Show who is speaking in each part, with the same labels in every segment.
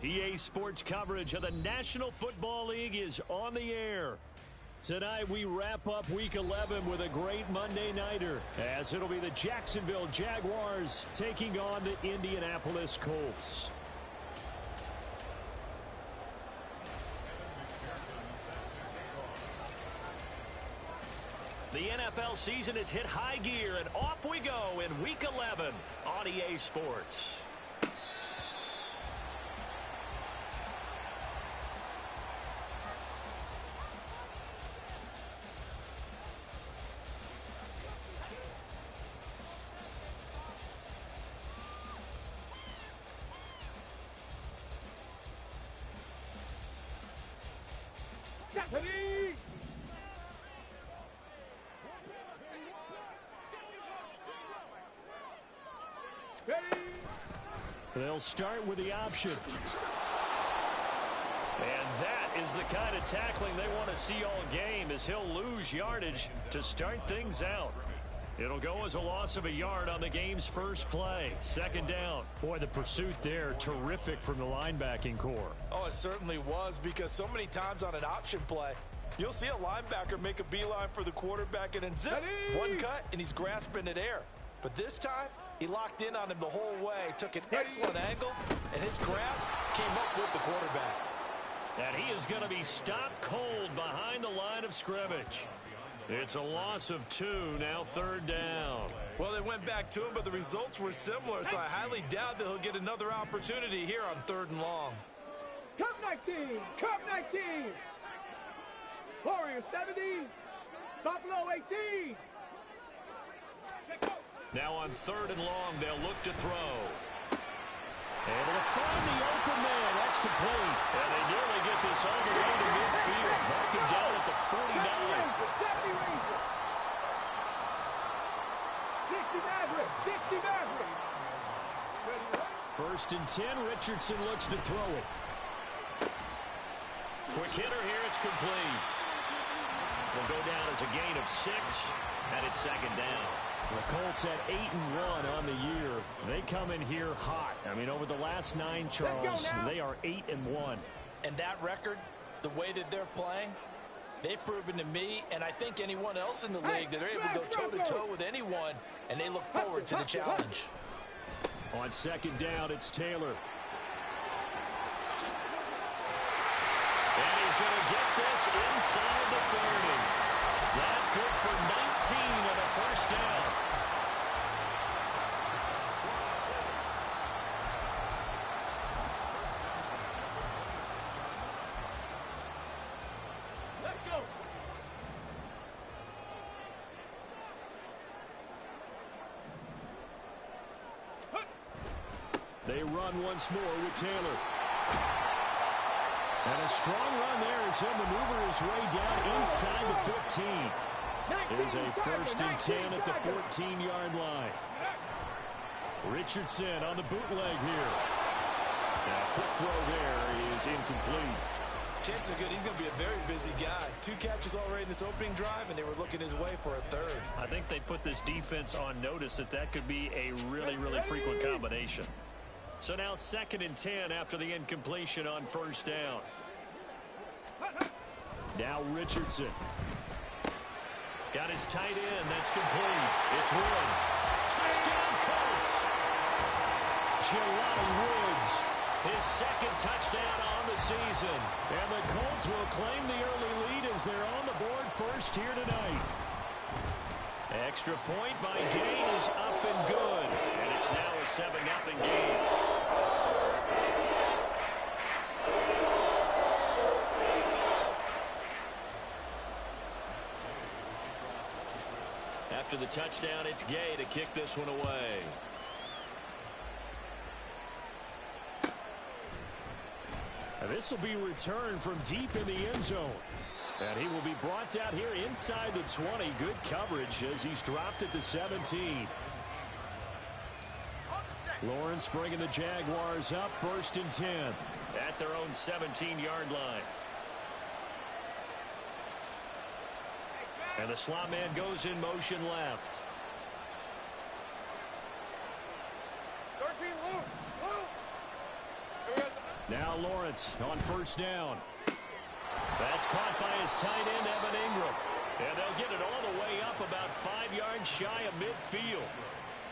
Speaker 1: EA Sports coverage of the National Football League is on the air. Tonight we wrap up Week 11 with a great Monday nighter, as it'll be the Jacksonville Jaguars taking on the Indianapolis Colts. The NFL season has hit high gear, and off we go in Week 11 on EA Sports. They'll start with the option. And that is the kind of tackling they want to see all game, as he'll lose yardage to start things out. It'll go as a loss of a yard on the game's first play. Second down. Boy, the pursuit there, terrific from the linebacking core.
Speaker 2: Oh, it certainly was, because so many times on an option play, you'll see a linebacker make a beeline for the quarterback and then zip, one cut, and he's grasping at air. But this time, he locked in on him the whole way, took an excellent angle, and his grasp came up with the quarterback.
Speaker 1: And he is going to be stopped cold behind the line of scrimmage. It's a loss of 2, now third down.
Speaker 2: Well, they went back to him, but the results were similar, so I highly doubt that he'll get another opportunity here on 3rd and long.
Speaker 3: Cup 19, Cup 19. Warriors 70, Buffalo 18.
Speaker 1: Now on 3rd and long, they'll look to throw. Able to find the open man. That's complete. And they nearly get this all the way to midfield. Mark him down at the 49.
Speaker 3: 60 Mavericks, 60 Mavericks.
Speaker 1: 1st and 10, Richardson looks to throw it. Quick hitter here, it's complete. Will go down as a gain of 6, and it's 2nd down. The Colts at 8-1 on the year. They come in here hot. I mean, over the last 9, Charles, they are 8-1.
Speaker 2: And that record, the way that they're playing, they've proven to me, and I think anyone else in the league, that they're able to go toe-to-toe with anyone, and they look forward to the challenge.
Speaker 1: On 2nd down, it's Taylor. And he's going to get this inside the 30. That good for 19 and a 1st down.
Speaker 3: Let's go.
Speaker 1: They run once more with Taylor. And a strong run there as he'll maneuver his way down inside the 15. There's a 1st and 10 at the 14-yard line. Richardson on the bootleg here. And a quick throw there is incomplete.
Speaker 2: Chances are good he's going to be a very busy guy. 2 catches already in this opening drive, and they were looking his way for a 3rd.
Speaker 1: I think they put this defense on notice that could be a really, really frequent combination. So now 2nd and 10 after the incompletion on 1st down. Now Richardson. Got his tight end. That's complete. It's Woods. Touchdown Colts. Jelani Woods. His 2nd touchdown on the season. And the Colts will claim the early lead as they're on the board first here tonight. Extra point by Gay is up and good. And it's now a 7-0 game. After the touchdown, it's Gay to kick this one away. And this will be returned from deep in the end zone. And he will be brought out here inside the 20. Good coverage as he's dropped at the 17. Lawrence bringing the Jaguars up 1st and 10 at their own 17-yard line. And the slot man goes in motion left.
Speaker 3: 13, Luke.
Speaker 1: Now Lawrence on first down. That's caught by his tight end, Evan Ingram. And they'll get it all the way up about 5 yards shy of midfield.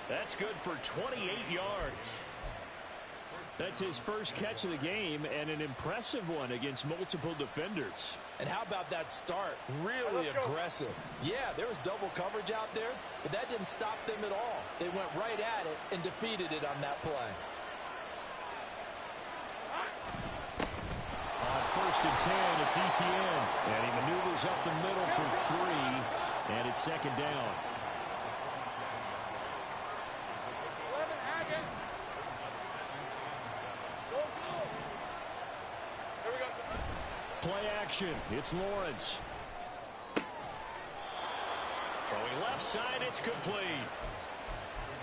Speaker 1: That's good for 28 yards. That's his first catch of the game, and an impressive one against multiple defenders.
Speaker 2: And how about that start? Really aggressive. Yeah, there was double coverage out there, but that didn't stop them at all. They went right at it and defeated it on that play.
Speaker 1: On first and 10, it's Etienne. And he maneuvers up the middle for 3, and it's second down. Play action. It's Lawrence. Throwing left side, it's complete.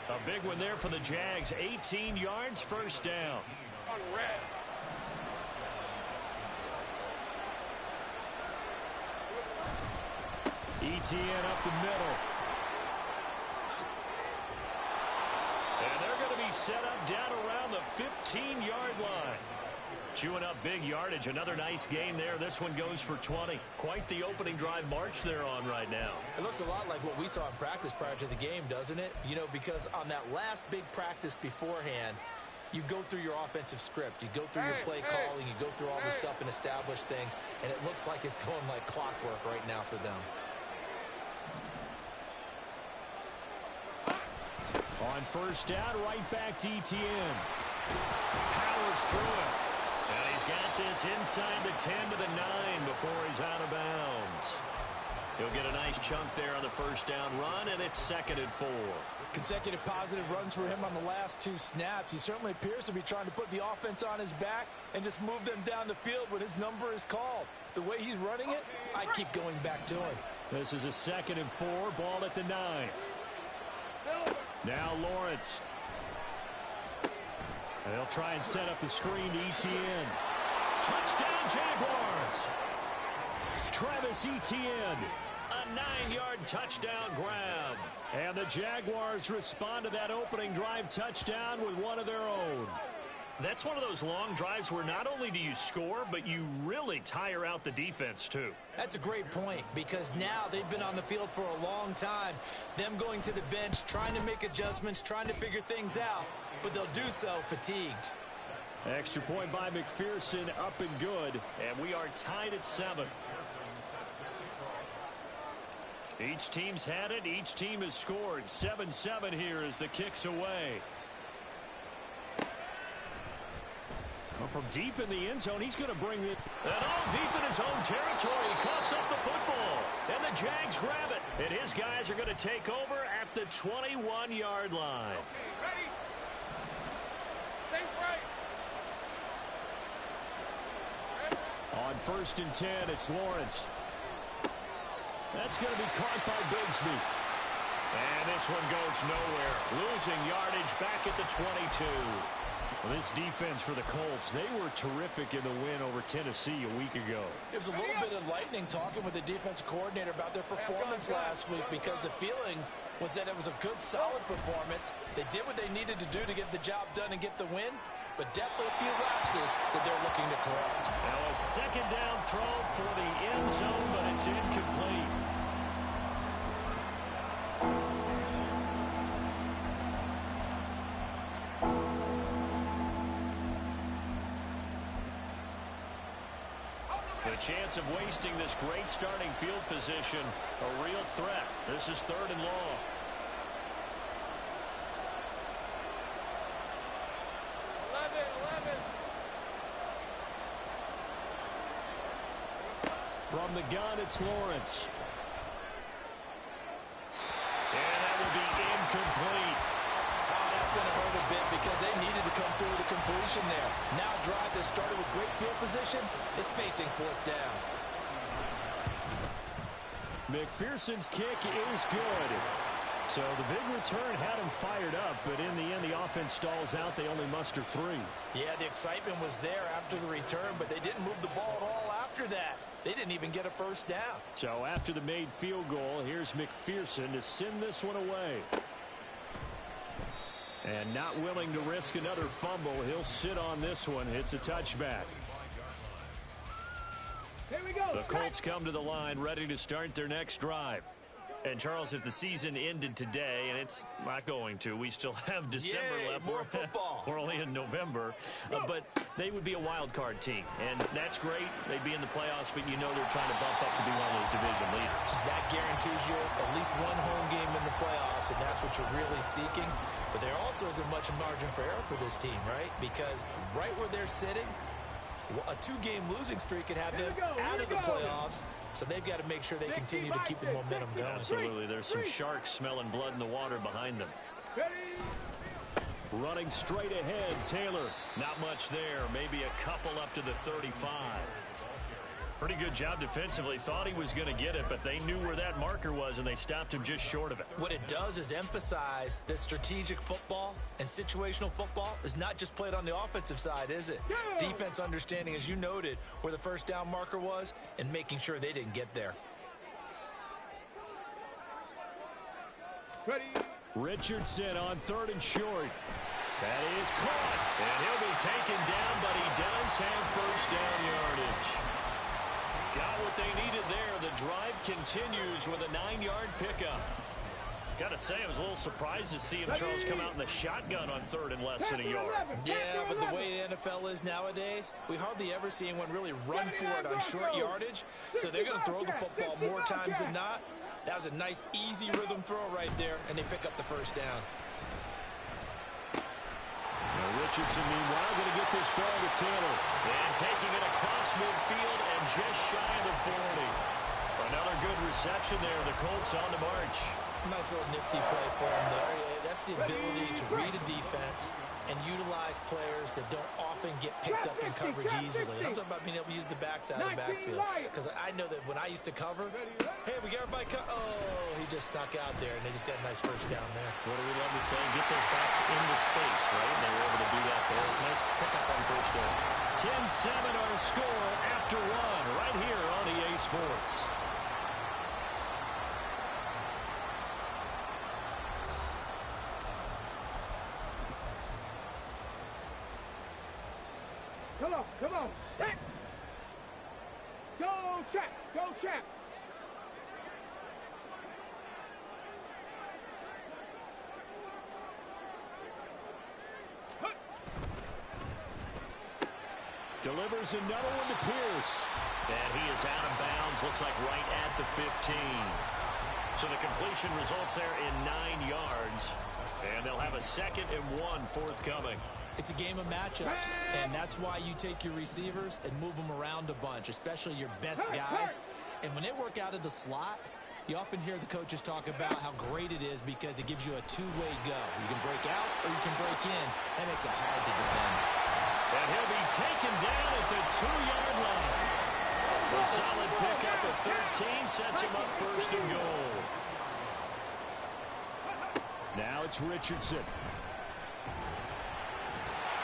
Speaker 1: A big one there for the Jags. 18 yards, first down.
Speaker 3: On red.
Speaker 1: Etienne up the middle. And they're going to be set up down around the 15-yard line. Chewing up big yardage. Another nice gain there. This one goes for 20. Quite the opening drive march they're on right now.
Speaker 2: It looks a lot like what we saw in practice prior to the game, doesn't it? You know, because on that last big practice beforehand, you go through your offensive script. You go through your play calling. You go through all this stuff and establish things. And it looks like it's going like clockwork right now for them.
Speaker 1: On first down, right back to Etienne. Powers through it. And he's got this inside the 10 to the 9 before he's out of bounds. He'll get a nice chunk there on the first down run, and it's second and 4.
Speaker 2: Consecutive positive runs for him on the last 2 snaps. He certainly appears to be trying to put the offense on his back and just move them down the field when his number is called. The way he's running it, I keep going back to him.
Speaker 1: This is a second and 4, ball at the 9. Now Lawrence. They'll try and set up the screen to Etienne. Touchdown, Jaguars! Travis Etienne. A 9-yard touchdown grab. And the Jaguars respond to that opening drive touchdown with one of their own. That's one of those long drives where not only do you score, but you really tire out the defense, too.
Speaker 2: That's a great point, because now they've been on the field for a long time. Them going to the bench, trying to make adjustments, trying to figure things out, but they'll do so fatigued.
Speaker 1: Extra point by McPherson, up and good, and we are tied at 7. Each team's had it. Each team has scored. 7-7 here as the kick's away. Well, from deep in the end zone, he's going to bring it. And all deep in his own territory. He coughs up the football. And the Jags grab it. And his guys are going to take over at the 21-yard line.
Speaker 3: Ready? Safe right.
Speaker 1: On first and 10, it's Lawrence. That's going to be caught by Bigsby. And this one goes nowhere. Losing yardage back at the 22. Well, this defense for the Colts, they were terrific in the win over Tennessee a week ago.
Speaker 2: It was a little bit enlightening talking with the defensive coordinator about their performance last week, because the feeling was that it was a good, solid performance. They did what they needed to do to get the job done and get the win, but definitely a few lapses that they're looking to correct.
Speaker 1: Now a second down throw for the end zone, but it's incomplete. The chance of wasting this great starting field position, a real threat. This is 3rd and long. From the gun, it's Lawrence. And that will be incomplete.
Speaker 2: That's going to hurt a bit, because they needed to come through with a completion there. Now a drive that started with great field position is facing 4th down.
Speaker 1: McPherson's kick is good. So the big return had him fired up, but in the end the offense stalls out. They only muster 3.
Speaker 2: Yeah, the excitement was there after the return, but they didn't move the ball at all after that. They didn't even get a first down.
Speaker 1: So after the made field goal, here's McPherson to send this one away. And not willing to risk another fumble. He'll sit on this one. It's a touchback.
Speaker 3: Here we go.
Speaker 1: The Colts come to the line ready to start their next drive. And, Charles, if the season ended today, and it's not going to, we still have December left.
Speaker 2: More football.
Speaker 1: We're only in November. But they would be a wild card team. And that's great. They'd be in the playoffs, but you know they're trying to bump up to be one of those division leaders.
Speaker 2: That guarantees you at least one home game in the playoffs, and that's what you're really seeking. But there also isn't much margin for error for this team, right? Because right where they're sitting, a two-game losing streak could have them out of the playoffs. So they've got to make sure they continue to keep the momentum going.
Speaker 1: Absolutely. There's some sharks smelling blood in the water behind them. Running straight ahead, Taylor. Not much there. Maybe a couple up to the 35. Pretty good job defensively. Thought he was going to get it, but they knew where that marker was, and they stopped him just short of it.
Speaker 2: What it does is emphasize that strategic football and situational football is not just played on the offensive side, is it? Yeah. Defense understanding, as you noted, where the first down marker was and making sure they didn't get there.
Speaker 3: Ready.
Speaker 1: Richardson on 3rd and short. That is caught, and he'll be taken down, but he does have first down yardage. Got what they needed there. The drive continues with a 9-yard pickup. Got to say, I was a little surprised to see him, Charles, come out in the shotgun on 3rd and less than a yard.
Speaker 2: Yeah, but the way the NFL is nowadays, we hardly ever see anyone really run for it on short yardage. So they're going to throw the football more times than not. That was a nice, easy rhythm throw right there, and they pick up the first down.
Speaker 1: Richardson, meanwhile, going to get this ball to Taylor. And taking it across midfield and just shy of the 40. Another good reception there. The Colts on the march.
Speaker 2: Nice little nifty play for him there. That's the ability to read a defense and utilize players that don't often get picked up in coverage easily. And I'm talking about being able to use the backside of the backfield. Because I know that when I used to cover, hey, we got everybody oh, he just snuck out there, and they just got a nice first down there.
Speaker 1: What do we love to say? Get those backs into space, right? And they were able to do that there. Nice pickup on first down. 10-7 our score after 1 right here on EA Sports.
Speaker 3: Come on, set. Go, check, go, check.
Speaker 1: Delivers another one to Pierce. And he is out of bounds, looks like right at the 15. So the completion results there in 9 yards. And they'll have a 2nd and 1 forthcoming.
Speaker 2: It's a game of matchups, and that's why you take your receivers and move them around a bunch, especially your best guys. And when they work out of the slot, you often hear the coaches talk about how great it is because it gives you a two-way go. You can break out or you can break in. That makes it hard to defend.
Speaker 1: And he'll be taken down at the 2-yard line. A solid pickup at 13 sets him up 1st and goal. Now it's Richardson.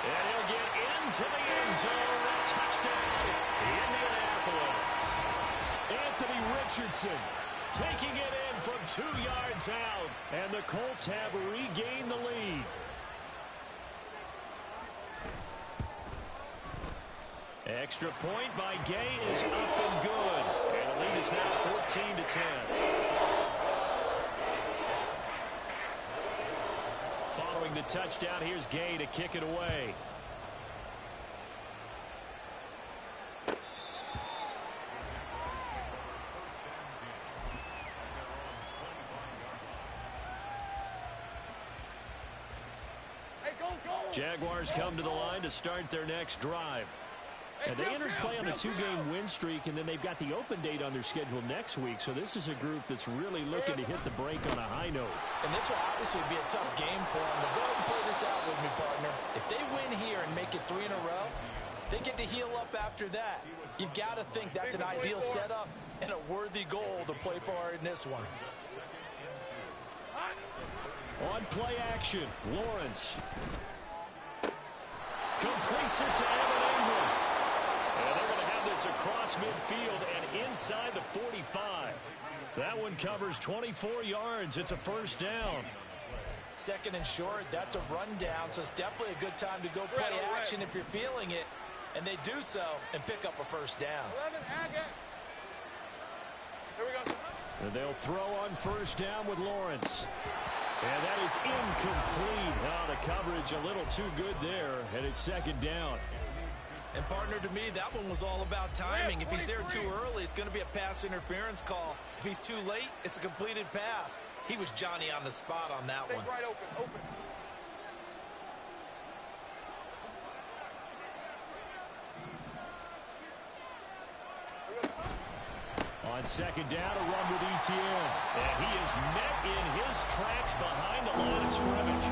Speaker 1: And he'll get into the end zone. Touchdown, Indianapolis. Anthony Richardson taking it in from 2 yards out. And the Colts have regained the lead. Extra point by Gay is up and good. And the lead is now 14-10. Following the touchdown, here's Gay to kick it away. Jaguars come to the line to start their next drive. And they entered play on a 2-game win streak, and then they've got the open date on their schedule next week. So this is a group that's really looking to hit the break on a high note.
Speaker 2: And this will obviously be a tough game for them. But go ahead and play this out with me, partner. If they win here and make it 3 in a row, they get to heal up after that. You've got to think that's an ideal setup and a worthy goal to play for in this one.
Speaker 1: On play action, Lawrence completes it to Evan Ingram. And they're going to have this across midfield and inside the 45. That one covers 24 yards. It's a first down.
Speaker 2: Second and short, that's a rundown, so it's definitely a good time to go play action if you're feeling it. And they do so and pick up a first down.
Speaker 3: 11, Agate. Here we go.
Speaker 1: And they'll throw on first down with Lawrence. And that is incomplete. Oh, the coverage a little too good there, and it's second down.
Speaker 2: And partner, to me, that one was all about timing. If he's there too early, it's going to be a pass interference call. If he's too late, it's a completed pass. He was Johnny on the spot on that one.
Speaker 3: Right open.
Speaker 1: On second down, a run with Etienne. And he is met in his tracks behind the line of scrimmage.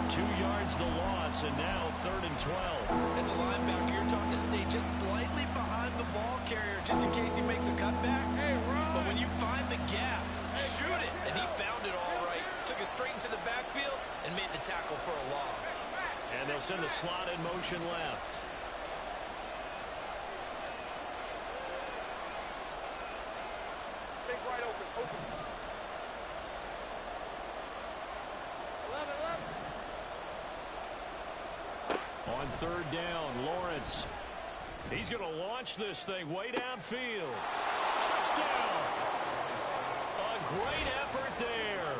Speaker 1: 2 yards the loss, and now 3rd and 12.
Speaker 2: As a linebacker, you're taught to stay just slightly behind the ball carrier just in case he makes a cutback. But when you find the gap, shoot it. And he found it all right. Took it straight into the backfield and made the tackle for a loss.
Speaker 1: And they'll send the slot in motion left.
Speaker 3: Right open. 11.
Speaker 1: On third down, Lawrence. He's going to launch this thing way downfield. Touchdown! A great effort there.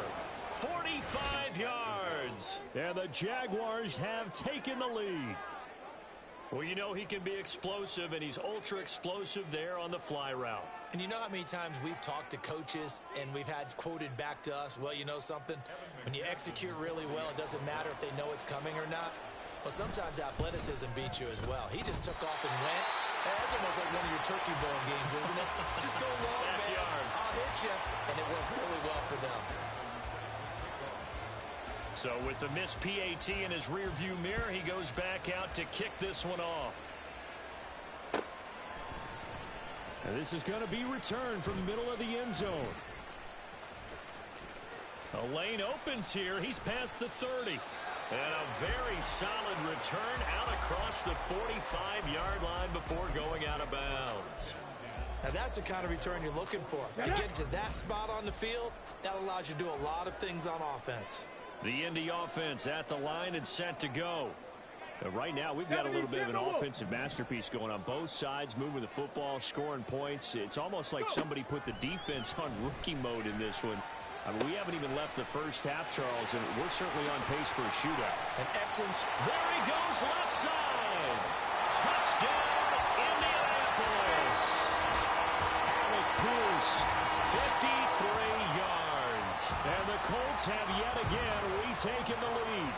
Speaker 1: 45 yards. And the Jaguars have taken the lead. Well, you know he can be explosive, and he's ultra-explosive there on the fly route.
Speaker 2: And you know how many times we've talked to coaches and we've had quoted back to us, well, you know something? When you execute really well, it doesn't matter if they know it's coming or not. Well, sometimes athleticism beats you as well. He just took off and went. That's almost like one of your turkey bone games, isn't it? Just go long, man. I'll hit you. And it worked really well for them.
Speaker 1: So with the missed PAT in his rearview mirror, he goes back out to kick this one off. And this is going to be returned from the middle of the end zone. A lane opens here. He's past the 30. And a very solid return out across the 45-yard line before going out of bounds.
Speaker 2: Now that's the kind of return you're looking for. To get to that spot on the field, that allows you to do a lot of things on offense.
Speaker 1: The Indy offense at the line and set to go. But right now, we've got a little bit of an offensive masterpiece going on both sides, moving the football, scoring points. It's almost like somebody put the defense on rookie mode in this one. I mean, we haven't even left the first half, Charles, and we're certainly on pace for a shootout.
Speaker 2: An excellent.
Speaker 1: There he goes, left side. Touchdown, Indianapolis. Alec Pierce, 53 yards. And the Colts have yet again retaken the lead.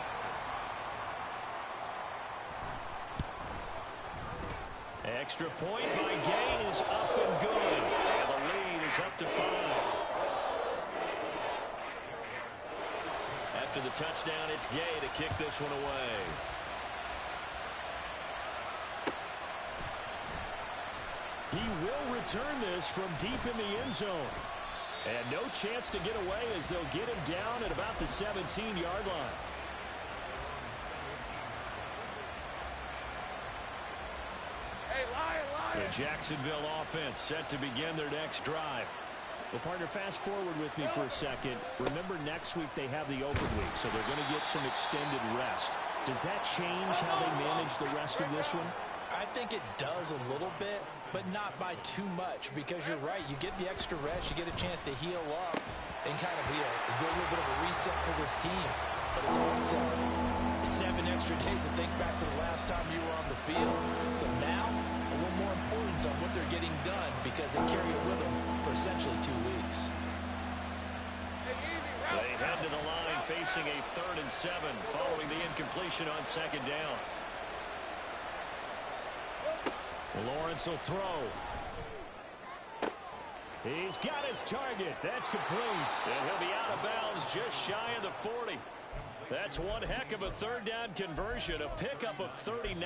Speaker 1: Extra point by Gain is up and good. And the lead is up to 5. After the touchdown, it's Gay to kick this one away. He will return this from deep in the end zone. And no chance to get away as they'll get him down at about the 17-yard line.
Speaker 3: Hey, Lion.
Speaker 1: The Jacksonville offense set to begin their next drive. Well, partner, fast forward with me for a second. Remember, next week they have the open week, so they're going to get some extended rest. Does that change how they manage the rest of this one?
Speaker 2: I think it does a little bit, but not by too much, because you're right. You get the extra rest. You get a chance to heal up and kind of do a little bit of a reset for this team. But it's also 7 extra days to think back to the last time you were on the field. So now, a little more importance on what they're getting done because they carry it with them for essentially 2 weeks.
Speaker 1: They head to the line facing a 3rd and 7 following the incompletion on second down. Lawrence will throw. He's got his target. That's complete. And he'll be out of bounds just shy of the 40. That's one heck of a 3rd down conversion, a pickup of 39.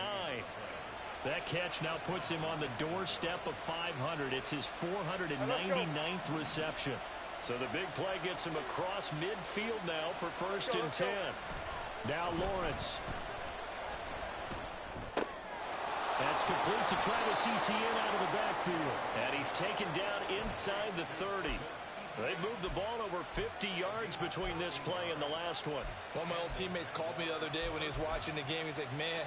Speaker 1: That catch now puts him on the doorstep of 500. It's his 499th reception. So the big play gets him across midfield now for 1st and 10. Now Lawrence. That's complete to Travis Etienne out of the backfield. And he's taken down inside the 30. They moved the ball over 50 yards between this play and the last one.
Speaker 2: One of my old teammates called me the other day when he was watching the game. He's like, man,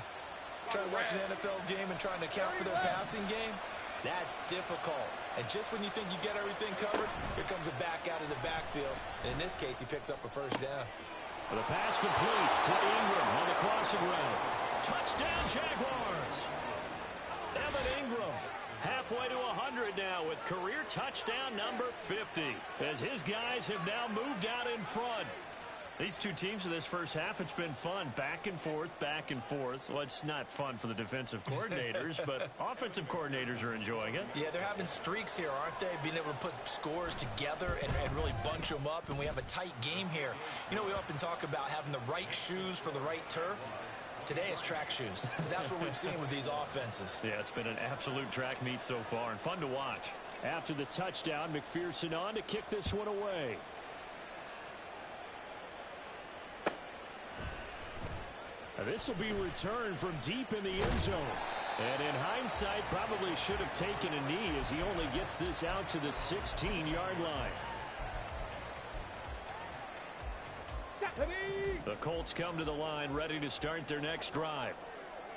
Speaker 2: trying to watch an NFL game and trying to account for their passing game, that's difficult. And just when you think you get everything covered, here comes a back out of the backfield. And in this case, he picks up a first down.
Speaker 1: The pass complete to Ingram on the crossing route. Touchdown, Jaguars. Evan Ingram halfway to 100 now with career touchdown number 50 as his guys have now moved out in front. These two teams in this first half, it's been fun. Back and forth, back and forth. Well, it's not fun for the defensive coordinators, but offensive coordinators are enjoying it.
Speaker 2: Yeah, they're having streaks here, aren't they? Being able to put scores together and really bunch them up, and we have a tight game here. You know, we often talk about having the right shoes for the right turf. Today it's track shoes. That's what we've seen with these offenses.
Speaker 1: Yeah, it's been an absolute track meet so far and fun to watch. After the touchdown, McPherson on to kick this one away. This will be returned from deep in the end zone. And in hindsight, probably should have taken a knee as he only gets this out to the 16-yard line. The Colts come to the line ready to start their next drive.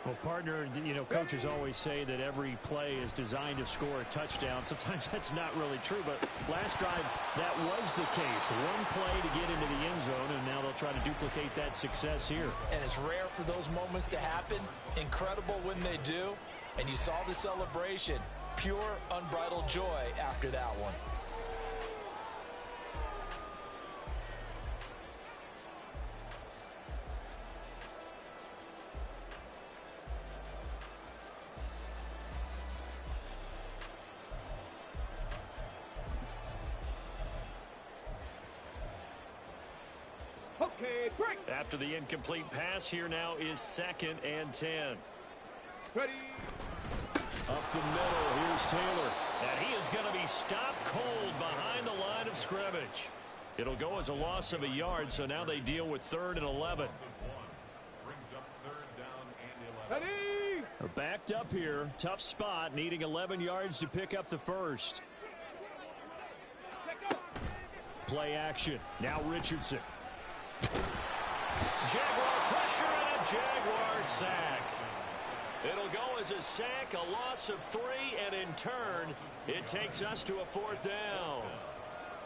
Speaker 1: Well, partner, you know, coaches always say that every play is designed to score a touchdown. Sometimes that's not really true, but last drive, that was the case. One play to get into the end zone, and now they'll try to duplicate that success here.
Speaker 2: And it's rare for those moments to happen. Incredible when they do. And you saw the celebration. Pure, unbridled joy after that one.
Speaker 1: After the incomplete pass, here now is 2nd and 10.
Speaker 3: Ready.
Speaker 1: Up the middle, here's Taylor. And he is going to be stopped cold behind the line of scrimmage. It'll go as a loss of a yard, so now they deal with 3rd and 11.
Speaker 3: Ready.
Speaker 1: Backed up here, tough spot, needing 11 yards to pick up the first. Play action, now Richardson. Jaguar pressure and a Jaguar sack. It'll go as a sack, a loss of 3, and in turn, it takes us to a 4th down.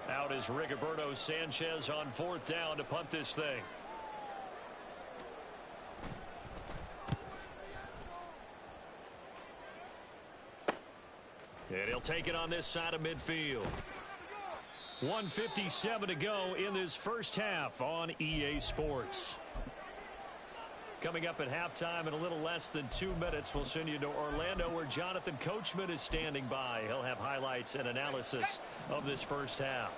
Speaker 1: Out is Rigoberto Sanchez on 4th down to punt this thing. And he'll take it on this side of midfield. 1:57 to go in this first half on EA Sports. Coming up at halftime in a little less than 2 minutes, we'll send you to Orlando where Jonathan Coachman is standing by. He'll have highlights and analysis of this first half.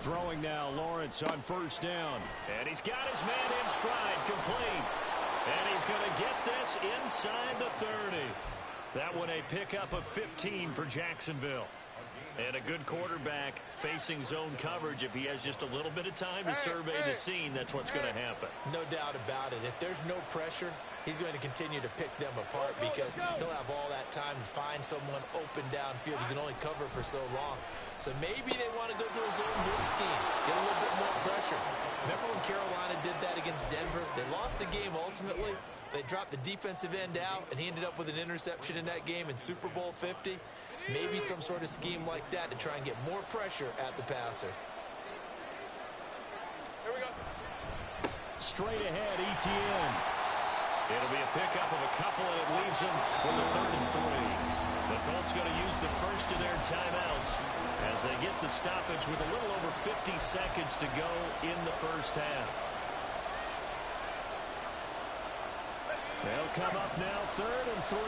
Speaker 1: Throwing now, Lawrence on 1st down. And he's got his man in stride, complete. And he's going to get this inside the 30. That one a pickup of 15 for Jacksonville. And a good quarterback facing zone coverage. If he has just a little bit of time to survey the scene, that's what's going to happen.
Speaker 2: No doubt about it. If there's no pressure, he's going to continue to pick them apart because he'll have all that time to find someone open downfield. He can only cover for so long. So maybe they want to go to a zone blitz scheme, get a little bit more pressure. Remember when Carolina did that against Denver? They lost the game ultimately. They dropped the defensive end out, and he ended up with an interception in that game in Super Bowl 50. Maybe some sort of scheme like that to try and get more pressure at the passer.
Speaker 3: Here we go.
Speaker 1: Straight ahead, ETN. It'll be a pickup of a couple, and it leaves them with a 3rd and 3. The Colts going to use the first of their timeouts as they get the stoppage with a little over 50 seconds to go in the first half. They'll come up now, 3rd and 3.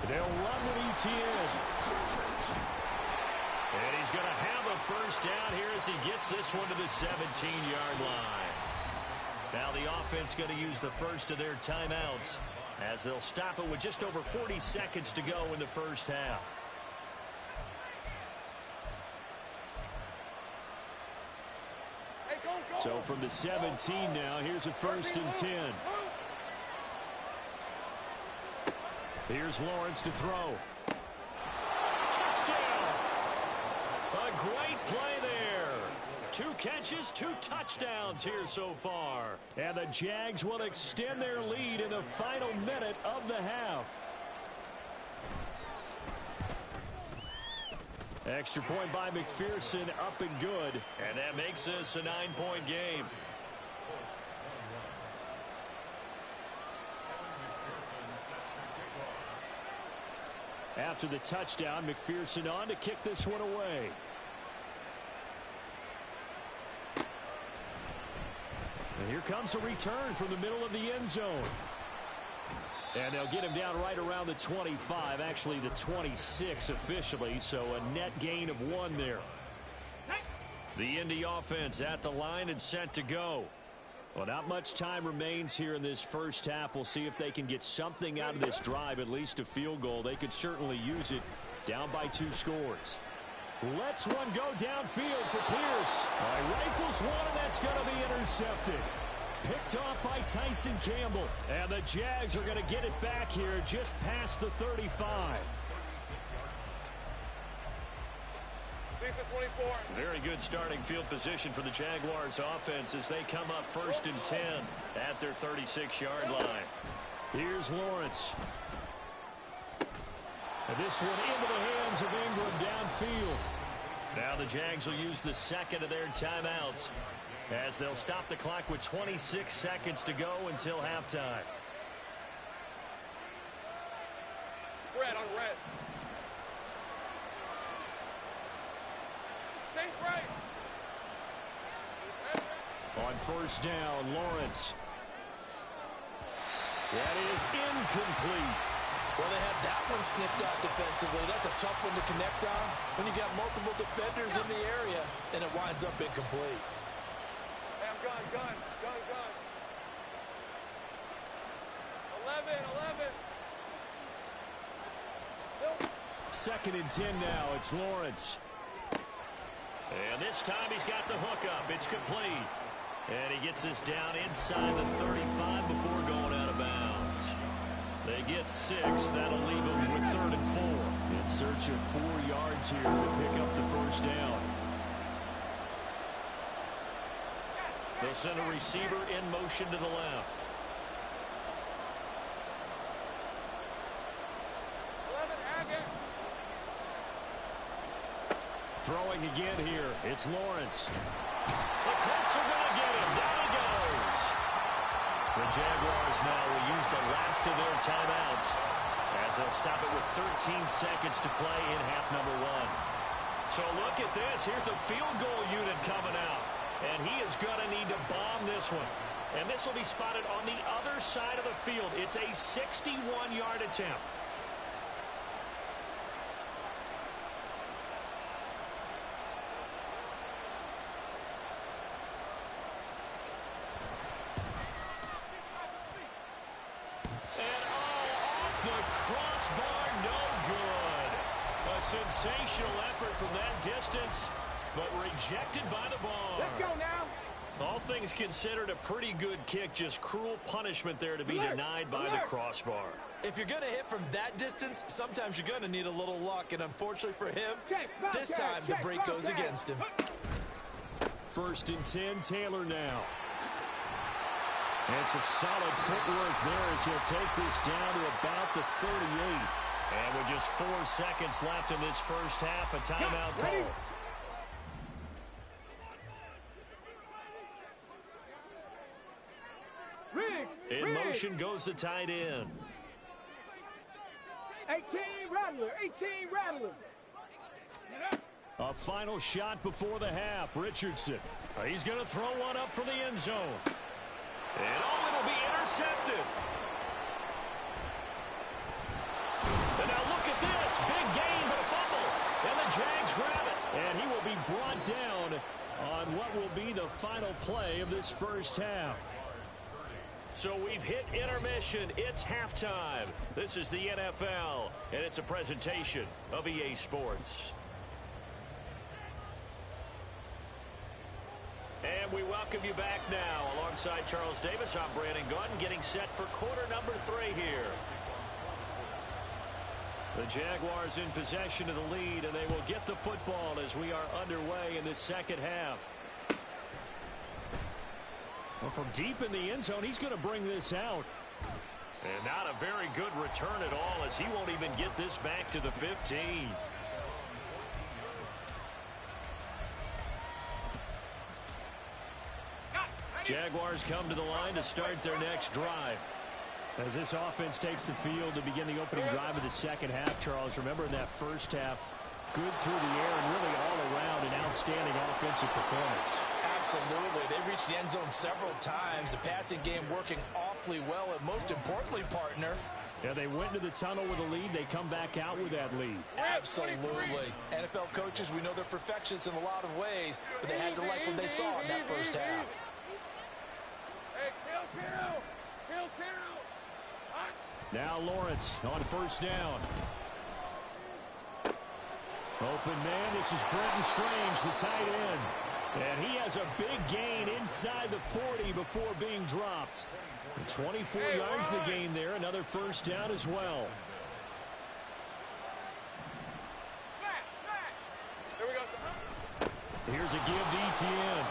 Speaker 1: They'll run with ETN. And he's going to have a first down here as he gets this one to the 17-yard line. Now the offense going to use the first of their timeouts as they'll stop it with just over 40 seconds to go in the first half.
Speaker 3: Hey, go, go.
Speaker 1: So from the 17 now, here's a 1st and 10. Here's Lawrence to throw. Touchdown! A great play there. 2 catches, 2 touchdowns here so far. And the Jags will extend their lead in the final minute of the half. Extra point by McPherson, up and good. And that makes this a 9-point game. After the touchdown, McPherson on to kick this one away. And here comes a return from the middle of the end zone. And they'll get him down right around the 25, actually the 26 officially, so a net gain of 1 there. The Indy offense at the line and set to go. Well, not much time remains here in this first half. We'll see if they can get something out of this drive, at least a field goal. They could certainly use it, down by 2 scores. Lets one go downfield for Pierce. Rifles one, and that's going to be intercepted. Picked off by Tyson Campbell. And the Jags are going to get it back here just past the 35.
Speaker 3: Lisa 24.
Speaker 1: Very good starting field position for the Jaguars offense as they come up 1st and 10 at their 36-yard line. Here's Lawrence. And this one into the hands of Ingram downfield. Now the Jags will use the second of their timeouts as they'll stop the clock with 26 seconds to go until halftime.
Speaker 3: Red on red. Safe right.
Speaker 1: On 1st down, Lawrence. That is incomplete.
Speaker 2: Well, they had that one snipped out defensively. That's a tough one to connect on when you got multiple defenders in the area, and it winds up incomplete.
Speaker 3: Hey, I'm gun. 11.
Speaker 1: 2nd and 10 now. It's Lawrence. And this time he's got the hook up. It's complete. And he gets this down inside the 35 before going out of bounds. They get 6. That'll leave them with 3rd and 4. In search of 4 yards here to pick up the 1st down. They'll send a receiver in motion to the left.
Speaker 3: 11, Haggett.
Speaker 1: Throwing again here. It's Lawrence. The Colts are going to get him. Down he goes. The Jaguars now will use the last of their timeouts as they'll stop it with 13 seconds to play in half number 1. So look at this. Here's the field goal unit coming out. And he is going to need to bomb this one. And this will be spotted on the other side of the field. It's a 61-yard attempt. Crossbar, no good. A sensational effort from that distance, but rejected by the bar.
Speaker 3: Let's go now.
Speaker 1: All things considered, a pretty good kick. Just cruel punishment there to be denied by the crossbar.
Speaker 2: If you're going to hit from that distance, sometimes you're going to need a little luck. And unfortunately for him, this time the break goes against him.
Speaker 1: 1st and 10, Taylor now. And some solid footwork there as he'll take this down to about the 38. And with just 4 seconds left in this first half, a timeout call. In motion goes the tight end.
Speaker 3: 18 Rattler.
Speaker 1: A final shot before the half. Richardson. He's going to throw one up for the end zone. And it'll be intercepted. And now look at this. Big gain, but a fumble. And the Jags grab it. And he will be brought down on what will be the final play of this first half. So we've hit intermission. It's halftime. This is the NFL, and it's a presentation of EA Sports. And we welcome you back now. Alongside Charles Davis, I'm Brandon Gaudin, getting set for quarter number 3 here. The Jaguars in possession of the lead, and they will get the football as we are underway in this second half. Well, from deep in the end zone, he's going to bring this out. And not a very good return at all, as he won't even get this back to the 15. Jaguars come to the line to start their next drive. As this offense takes the field to begin the opening drive of the second half, Charles, remember in that first half, good through the air and really all around an outstanding offensive performance.
Speaker 2: Absolutely. They reached the end zone several times. The passing game working awfully well, and most importantly, partner.
Speaker 1: Yeah, they went into the tunnel with a lead. They come back out with that lead.
Speaker 2: Absolutely. NFL coaches, we know they're perfectionists in a lot of ways, but they had to like what they saw in that first half.
Speaker 3: Hey, kill.
Speaker 1: Now Lawrence on first down. Open man, this is Brenton Strange, the tight end. And he has a big gain inside the 40 before being dropped. 24 yards to gain there, another first down as well.
Speaker 3: There we go.
Speaker 1: Here's a give to Etienne.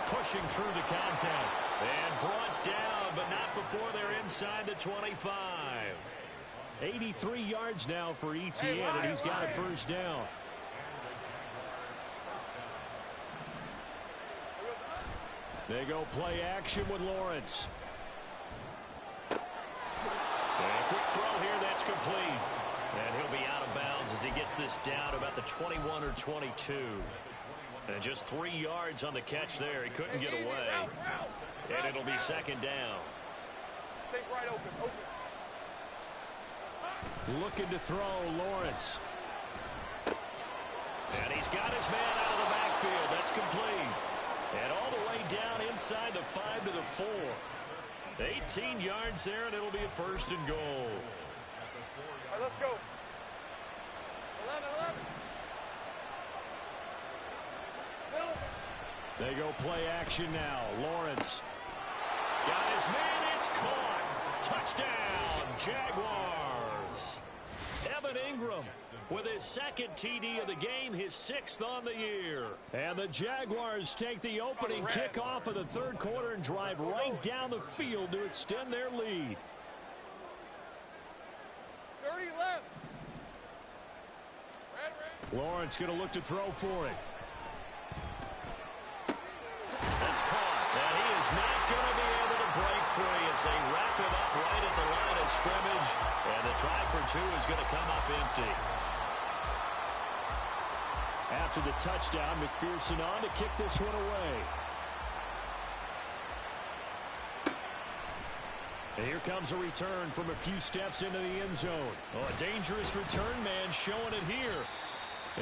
Speaker 1: Pushing through the contact. And brought down, but not before they're inside the 25. 83 yards now for Etienne, and he's got a first down. They go play action with Lawrence. And a quick throw here, that's complete. And he'll be out of bounds as he gets this down about the 21 or 22. And just 3 yards on the catch there. He couldn't get away. And it'll be second down.
Speaker 3: Take right open.
Speaker 1: Looking to throw, Lawrence. And he's got his man out of the backfield. That's complete. And all the way down inside the 5 to the 4. 18 yards there, and it'll be a first and goal.
Speaker 3: All right, let's go. 11.
Speaker 1: They go play action now. Lawrence. Got his man. It's caught. Touchdown, Jaguars. Evan Ingram with his second TD of the game, his 6th on the year. And the Jaguars take the opening kickoff of the third quarter and drive right down the field to extend their lead.
Speaker 3: 30 left. Red.
Speaker 1: Lawrence going to look to throw for it. That's caught. And he is not going to be able to break free as they wrap him up right at the line of scrimmage. And the try for 2 is going to come up empty. After the touchdown, McPherson on to kick this one away. And here comes a return from a few steps into the end zone. Oh, a dangerous return man showing it here.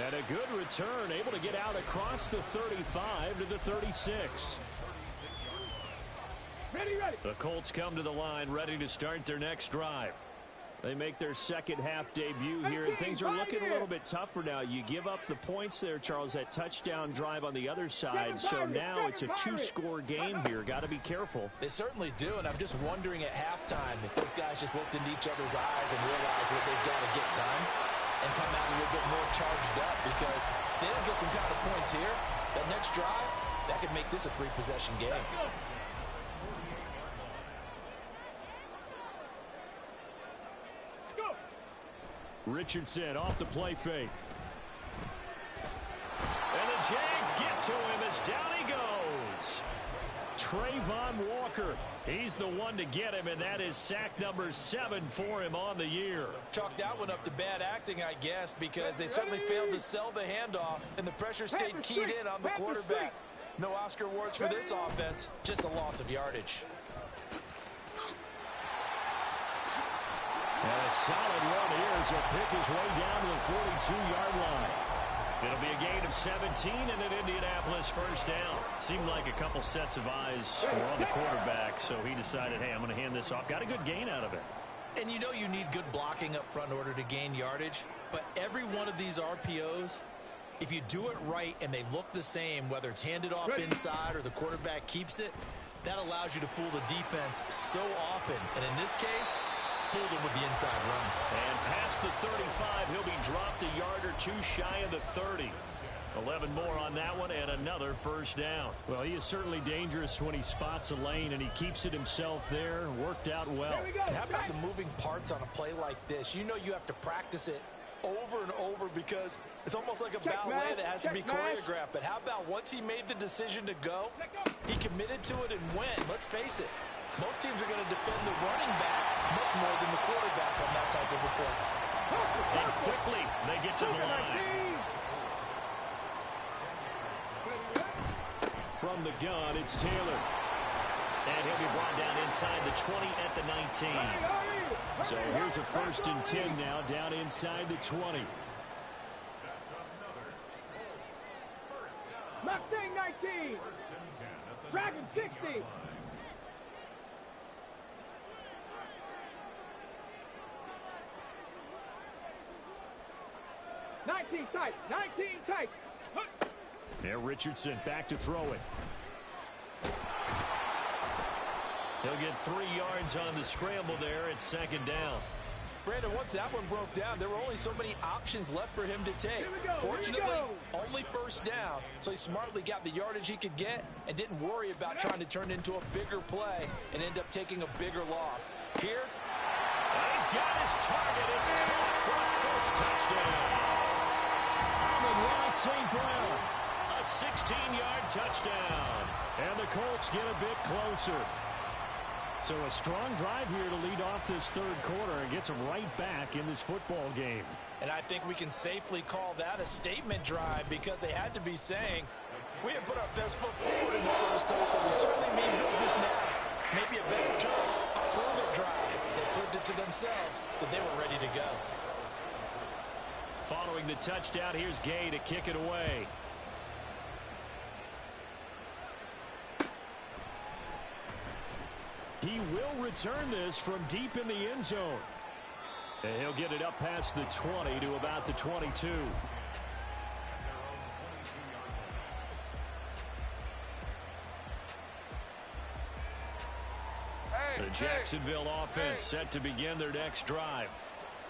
Speaker 1: And a good return, able to get out across the 35 to the 36.
Speaker 3: Ready.
Speaker 1: The Colts come to the line, ready to start their next drive. They make their second half debut here, and things are looking a little bit tougher now. You give up the points there, Charles, that touchdown drive on the other side. So now it's a 2-score game here. Got to be careful.
Speaker 2: They certainly do, and I'm just wondering at halftime if those guys just looked into each other's eyes and realized what they've got to get done and come out a little bit more charged up, because if they don't get some kind of points here, that next drive, that could make this a 3-possession game.
Speaker 1: Richardson off the play fake. And the Jags get to him as down he goes. Trayvon Walker, he's the one to get him, and that is sack number 7 for him on the year.
Speaker 2: Chalk that one up to bad acting, I guess, because they certainly failed to sell the handoff, and the pressure stayed keyed in on the quarterback. No Oscar awards for this offense, just a loss of yardage.
Speaker 1: And a solid run here as he'll pick his way down to the 42-yard line. It'll be a gain of 17 and an Indianapolis first down. Seemed like a couple sets of eyes were on the quarterback, so he decided, hey, I'm going to hand this off. Got a good gain out of it.
Speaker 2: And you know you need good blocking up front in order to gain yardage, but every one of these RPOs, if you do it right and they look the same, whether it's handed off inside or the quarterback keeps it, that allows you to fool the defense so often. And in this case, fooled him with the inside run.
Speaker 1: And past the 35, he'll be dropped a yard or two shy of the 30. 11 more on that one and another first down.
Speaker 4: Well, he is certainly dangerous when he spots a lane and he keeps it himself there. Worked out well.
Speaker 2: And how about the moving parts on a play like this? You know you have to practice it over and over because it's almost like a ballet that has to be choreographed. But how about once he made the decision to go, he committed to it and went. Let's face it, most teams are going to defend the running back much more than the quarterback on that type of a play.
Speaker 1: And quickly, they get to the line. From the gun, it's Taylor. And he'll be brought down inside the 20 at the 19.
Speaker 4: So here's a 1st and 10 now, down inside the 20.
Speaker 5: Mustang 19. Dragon 60. Tight. 19 tight.
Speaker 4: There, Richardson back to throw it.
Speaker 1: He'll get 3 yards on the scramble there at 2nd down.
Speaker 2: Brandon, once that one broke down, there were only so many options left for him to take. Fortunately, only 1st down, so he smartly got the yardage he could get and didn't worry about trying to turn it into a bigger play and end up taking a bigger loss. Here,
Speaker 1: he's got his target. It's caught for a Colts touchdown.
Speaker 4: Ross St. Brown.
Speaker 1: A 16-yard touchdown.
Speaker 4: And the Colts get a bit closer. So a strong drive here to lead off this 3rd quarter and gets them right back in this football game.
Speaker 2: and I think we can safely call that a statement drive because they had to be saying, we didn't put our best foot forward in the first half, but we certainly mean business now. Maybe a better term, a prove-it drive. They proved it to themselves that they were ready to go.
Speaker 1: Following the touchdown, here's Gay to kick it away.
Speaker 4: He will return this from deep in the end zone. And he'll get it up past the 20 to about the 22.
Speaker 1: The Jacksonville offense set to begin their next drive.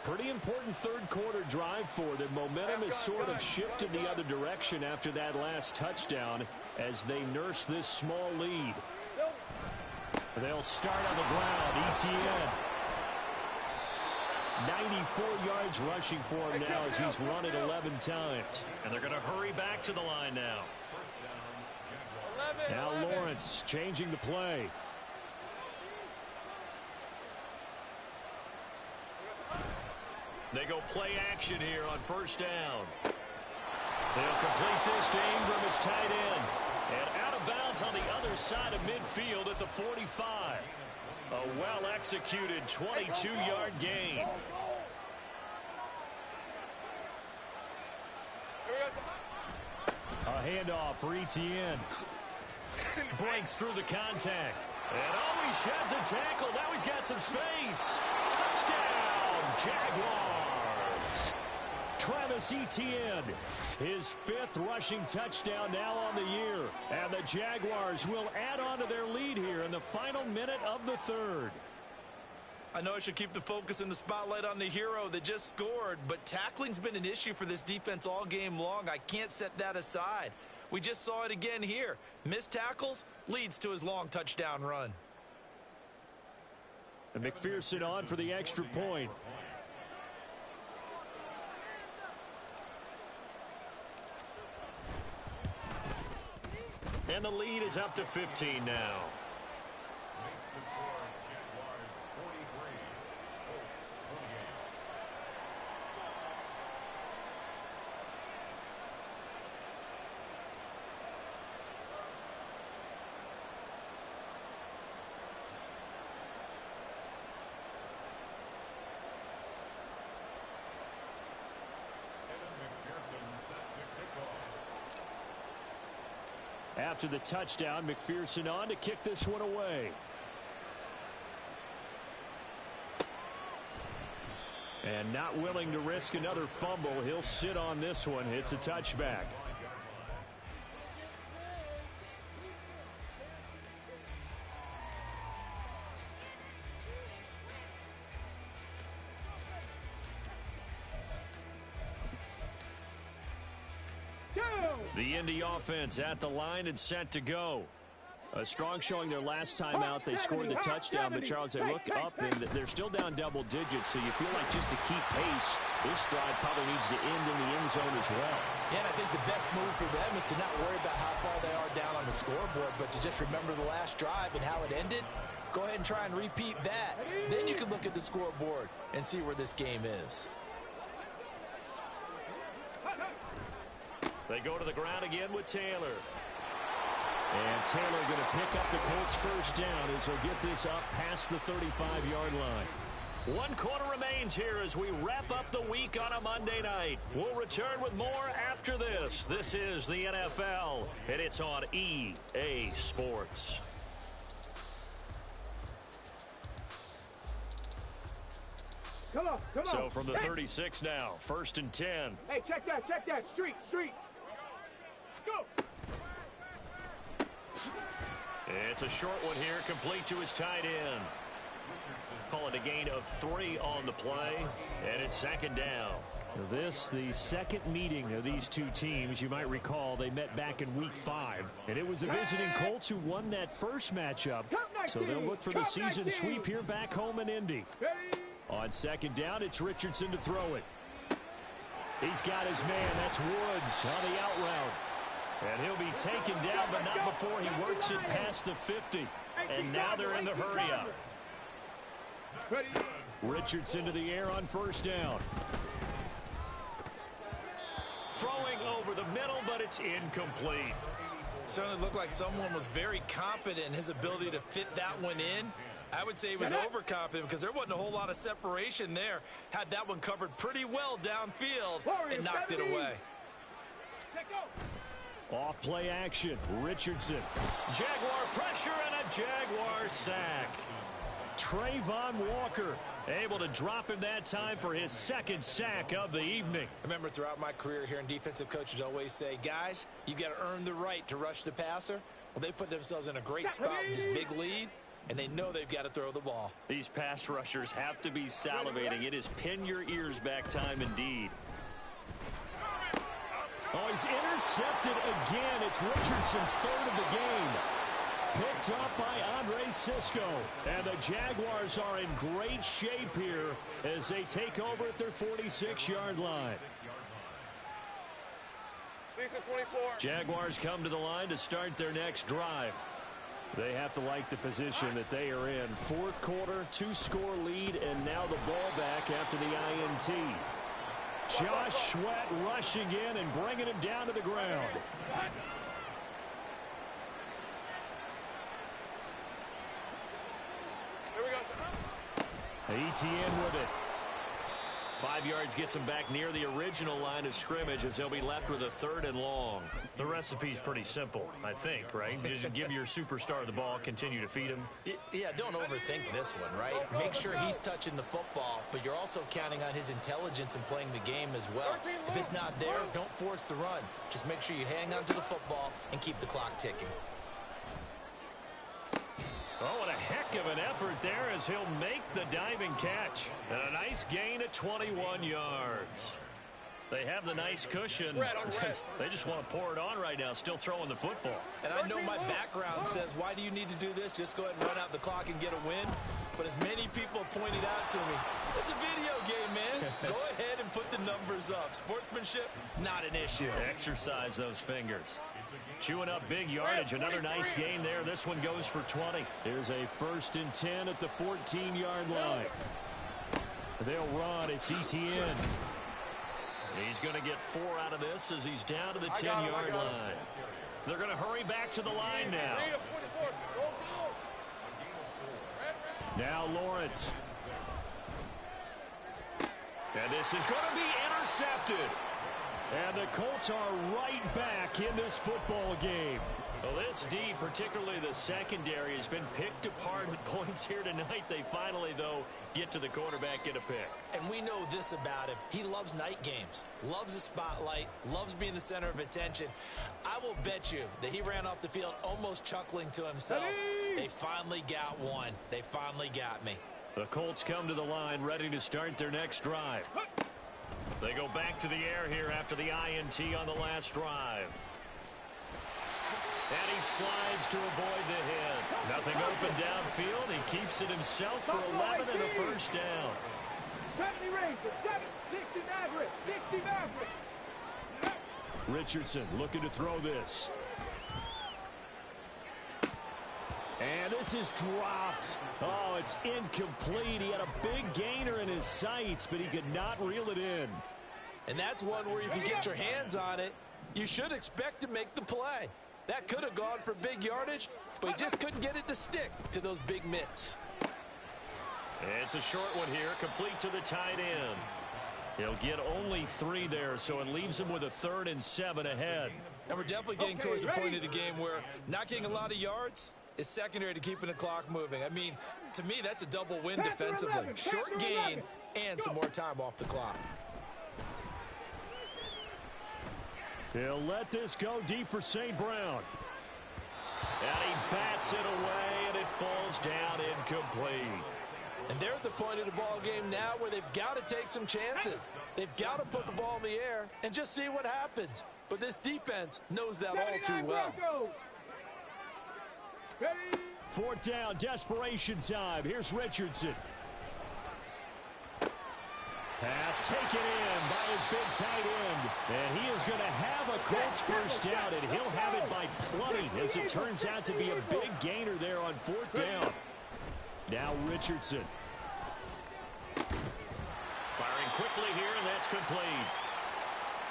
Speaker 4: Pretty important third quarter drive for them. Momentum has sort of shifted the other direction after that last touchdown as they nurse this small lead. They'll start on the ground. ETN. 94 yards rushing for him now as he's run it 11 times.
Speaker 1: And they're going to hurry back to the line now.
Speaker 4: Now Lawrence changing the play.
Speaker 1: They go play action here on first down. They'll complete this to Ingram as tight end. And out of bounds on the other side of midfield at the 45. A well-executed 22-yard gain.
Speaker 4: A handoff for ETN.
Speaker 1: Breaks through the contact. And oh, he sheds a tackle. Now he's got some space. Touchdown, Jaguars.
Speaker 4: Travis Etienne, his 5th rushing touchdown now on the year. And the Jaguars will add on to their lead here in the final minute of the 3rd.
Speaker 2: I know I should keep the focus and the spotlight on the hero that just scored, but tackling's been an issue for this defense all game long. I can't set that aside. We just saw it again here. Missed tackles leads to his long touchdown run.
Speaker 4: And McPherson on for the extra point.
Speaker 1: And the lead is up to 15 now.
Speaker 4: After the touchdown, McPherson on to kick this one away. And not willing to risk another fumble. He'll sit on this one. It's a touchback. The Indy offense at the line and set to go. A strong showing their last time out. They scored the touchdown, but Charles, they look up and they're still down double digits, so you feel like just to keep pace, this drive probably needs to end in the end zone as well.
Speaker 2: Yeah, and I think the best move for them is to not worry about how far they are down on the scoreboard, but to just remember the last drive and how it ended. Go ahead and try and repeat that. Then you can look at the scoreboard and see where this game is.
Speaker 4: They go to the ground again with Taylor. And Taylor going to pick up the Colts first down as he'll get this up past the 35-yard line. 1 quarter remains here as we wrap up the week on a Monday night. We'll return with more after this. This is the NFL, and it's on EA Sports.
Speaker 5: Come on.
Speaker 4: So from the 36 now, 1st and 10.
Speaker 5: Hey, check that. Street. Go.
Speaker 4: It's a short one here, complete to his tight end. Call it a gain of 3 on the play, and it's 2nd down. This, the second meeting of these two teams. You might recall they met back in Week 5, and it was the visiting Colts who won that first matchup. So they'll look for the season sweep here back home in Indy. On 2nd down, it's Richardson to throw it. He's got his man. That's Woods on the out route. And he'll be taken down, but not before he works it past the 50. And now they're in the hurry-up. Richardson to the air on 1st down. Throwing over the middle, but it's incomplete.
Speaker 2: Certainly looked like someone was very confident in his ability to fit that one in. I would say he was overconfident because there wasn't a whole lot of separation there. Had that one covered pretty well downfield and knocked it away.
Speaker 4: Off play action. Richardson. Jaguar pressure and a Jaguar sack. Trayvon Walker able to drop him that time for his 2nd sack of the evening.
Speaker 2: I remember throughout my career hearing defensive coaches always say, guys, you got to earn the right to rush the passer. Well, they put themselves in a great spot with this big lead, and they know they've got to throw the ball.
Speaker 4: These pass rushers have to be salivating. It is pin your ears back time indeed. Oh, he's intercepted again. It's Richardson's 3rd of the game. Picked up by Andre Cisco. And the Jaguars are in great shape here as they take over at their 46-yard line. Jaguars come to the line to start their next drive. They have to like the position that they are in. 4th quarter, 2-score lead, and now the ball back after the INT. Josh Sweat rushing in and bringing him down to the ground. Etienne with it. 5 yards gets him back near the original line of scrimmage as they'll be left with a 3rd and long. The recipe's pretty simple, I think, right? Just give your superstar the ball, continue to feed him.
Speaker 2: Yeah, don't overthink this one, right? Make sure he's touching the football, but you're also counting on his intelligence in playing the game as well. If it's not there, don't force the run. Just make sure you hang on to the football and keep the clock ticking.
Speaker 4: Oh, what a heck of an effort there as he'll make the diving catch. And a nice gain of 21 yards. They have the nice cushion. They just want to pour it on right now, still throwing the football.
Speaker 2: And I know my background says, why do you need to do this? Just go ahead and run out the clock and get a win. But as many people have pointed out to me, it's a video game, man. Go ahead and put the numbers up. Sportsmanship, not an issue.
Speaker 4: Exercise those fingers. Chewing up big yardage. Another nice gain there. This one goes for 20. Here's a 1st and 10 at the 14-yard line. They'll run. It's Etienne. He's going to get 4 out of this as he's down to the 10-yard line. They're going to hurry back to the line now. Now Lawrence. And this is going to be intercepted. And the Colts are right back in this football game.
Speaker 1: Well, this D, particularly the secondary, has been picked apart at points here tonight. They finally, though, get to the quarterback, get a pick.
Speaker 2: And we know this about him. He loves night games, loves the spotlight, loves being the center of attention. I will bet you that he ran off the field almost chuckling to himself. They finally got one. They finally got me.
Speaker 4: The Colts come to the line ready to start their next drive.
Speaker 1: They go back to the air here after the INT on the last drive. And he slides to avoid the hit. Nothing open downfield. He keeps it himself for 11 and a first down.
Speaker 5: 70 Rangers, 60 Mavericks, 60 Mavericks.
Speaker 4: Richardson looking to throw this. And this is dropped. Oh, it's incomplete. He had a big gainer in his sights, but he could not reel it in.
Speaker 2: And that's one where if you get your hands on it, you should expect to make the play. That could have gone for big yardage, but he just couldn't get it to stick to those big mitts.
Speaker 1: It's a short one here, complete to the tight end. He'll get only 3 there, so it leaves him with a 3rd and 7 ahead.
Speaker 2: And we're definitely getting towards the point of the game where not getting a lot of yards is secondary to keeping the clock moving. I mean, to me, that's a double win defensively. Short gain and some more time off the clock.
Speaker 4: He'll let this go deep for St. Brown.
Speaker 1: And he bats it away, and it falls down incomplete.
Speaker 2: And they're at the point of the ball game now where they've got to take some chances. They've got to put the ball in the air and just see what happens. But this defense knows that all too well.
Speaker 4: 4th down, desperation time. Here's Richardson. Pass taken in by his big tight end. And he is going to have a Colts first down, and he'll have it by plenty, as it turns out to be a big gainer there on 4th down. Now Richardson.
Speaker 1: Firing quickly here, and that's complete.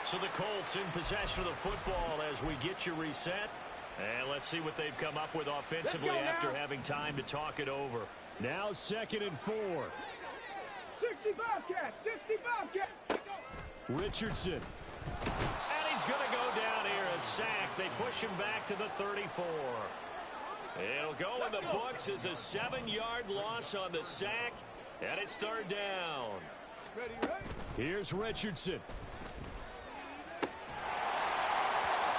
Speaker 1: So the Colts in possession of the football as we get you reset. And let's see what they've come up with offensively after having time to talk it over.
Speaker 4: Now 2nd and 4.
Speaker 5: 65 cats, 65 cats.
Speaker 4: Richardson.
Speaker 1: And he's going to go down here, a sack. They push him back to the 34. It'll go in the books as a 7-yard loss on the sack, and it's 3rd down.
Speaker 4: Here's Richardson.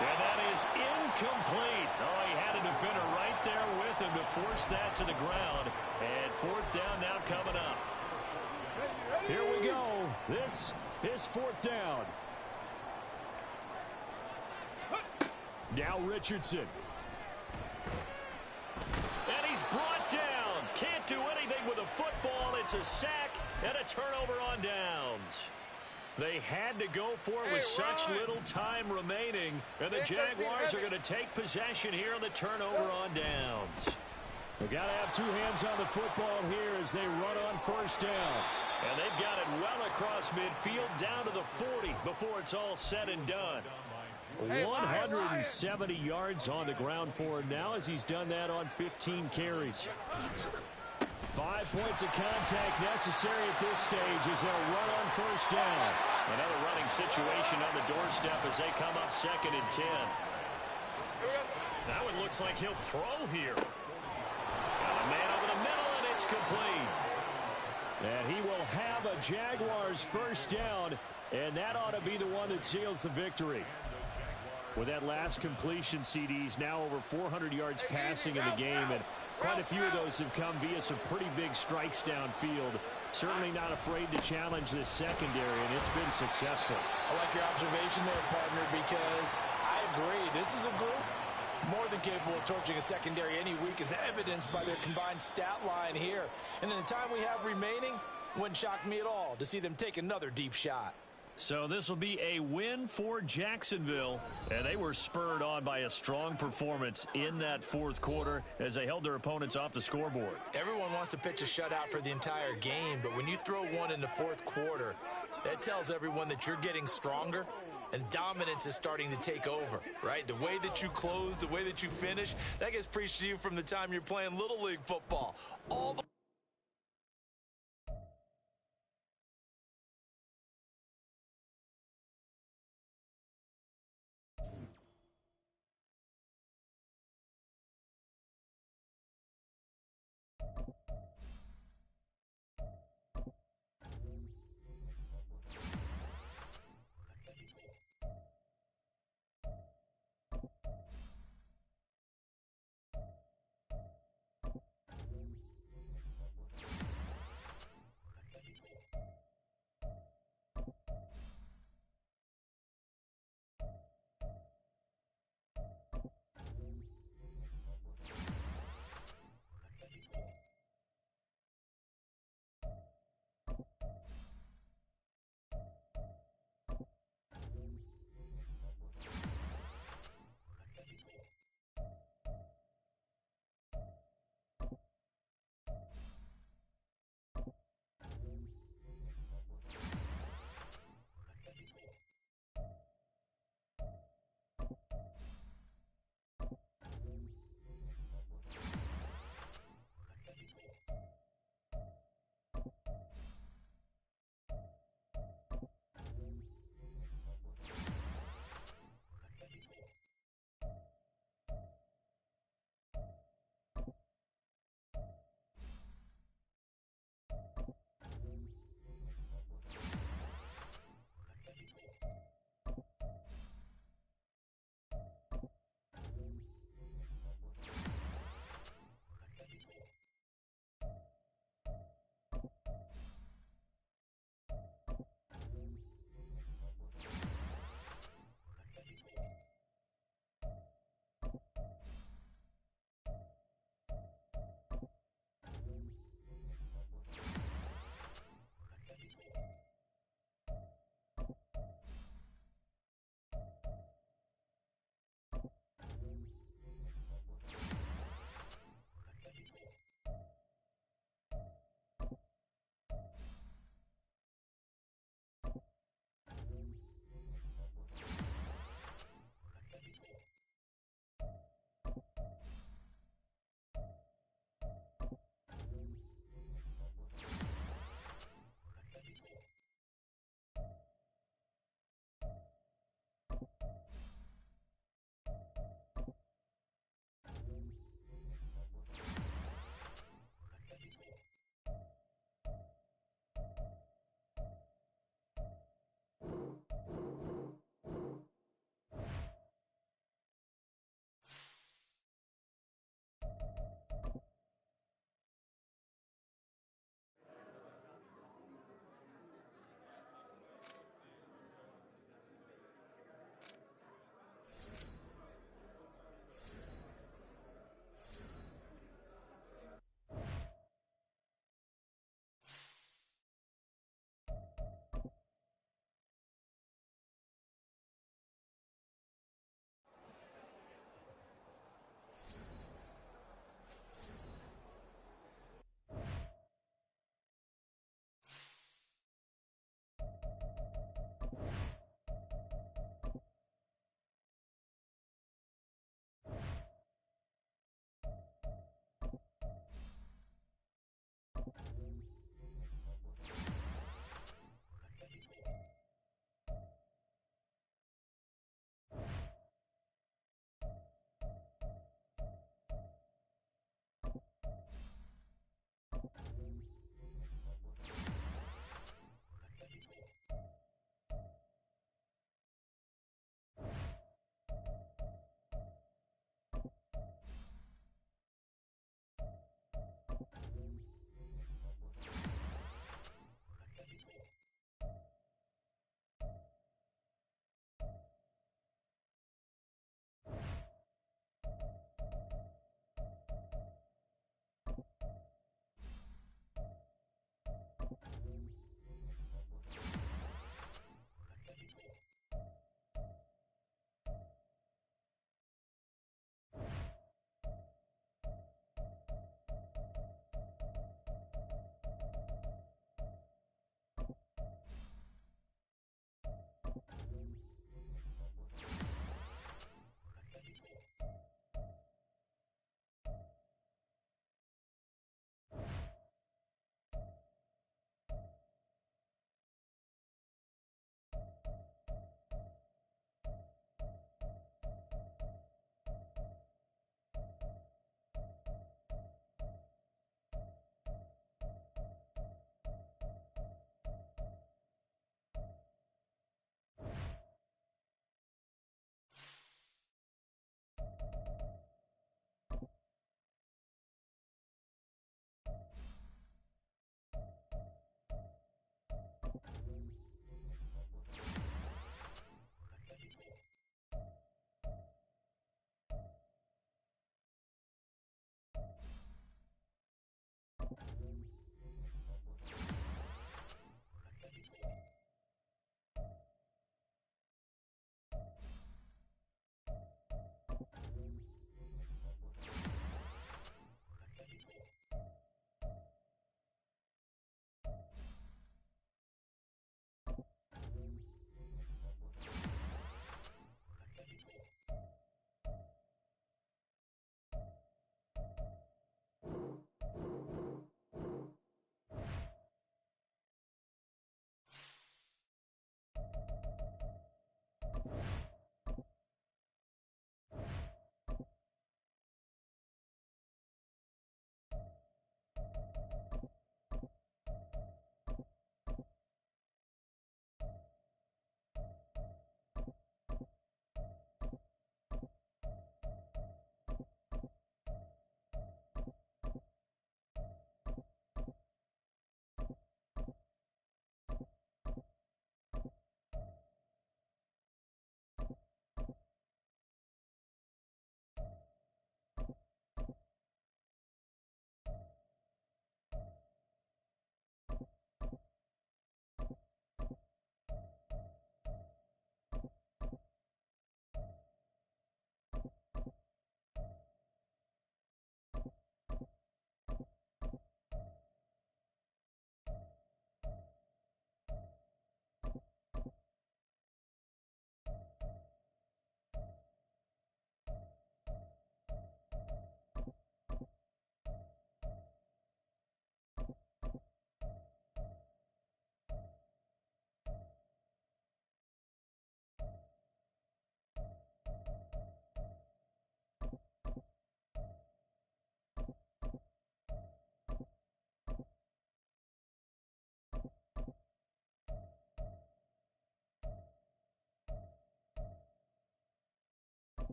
Speaker 1: And that is incomplete. Oh, he had a defender right there with him to force that to the ground. And 4th down now coming up.
Speaker 4: Here we go. This is 4th down. Now Richardson.
Speaker 1: And he's brought down. Can't do anything with a football. It's a sack and a turnover on downs. They had to go for it with such little time remaining. And the Jaguars are going to take possession here on the turnover on downs.
Speaker 4: They've got to have 2 hands on the football here as they run on 1st down.
Speaker 1: And they've got it well across midfield down to the 40 before it's all said and done.
Speaker 4: 170 yards on the ground for him now as he's done that on 15 carries. 5 points of contact necessary at this stage as they'll run on 1st down.
Speaker 1: Another running situation on the doorstep as they come up 2nd and 10. That one looks like he'll throw here. Got a man over the middle, and it's complete.
Speaker 4: And he will have a Jaguars first down, and that ought to be the one that seals the victory. With that last completion, CDs now over 400 yards passing in the game, and quite a few of those have come via some pretty big strikes downfield. Certainly not afraid to challenge this secondary, and it's been successful.
Speaker 2: I like your observation there, partner, because I agree. This is a group more than capable of torching a secondary any week, as evidenced by their combined stat line here. And in the time we have remaining, wouldn't shock me at all to see them take another deep shot.
Speaker 1: So this will be a win for Jacksonville, and they were spurred on by a strong performance in that 4th quarter as they held their opponents off the scoreboard.
Speaker 2: Everyone wants to pitch a shutout for the entire game, but when you throw one in the 4th quarter, that tells everyone that you're getting stronger and dominance is starting to take over, right? The way that you close, the way that you finish, that gets preached to you from the time you're playing Little League football. All the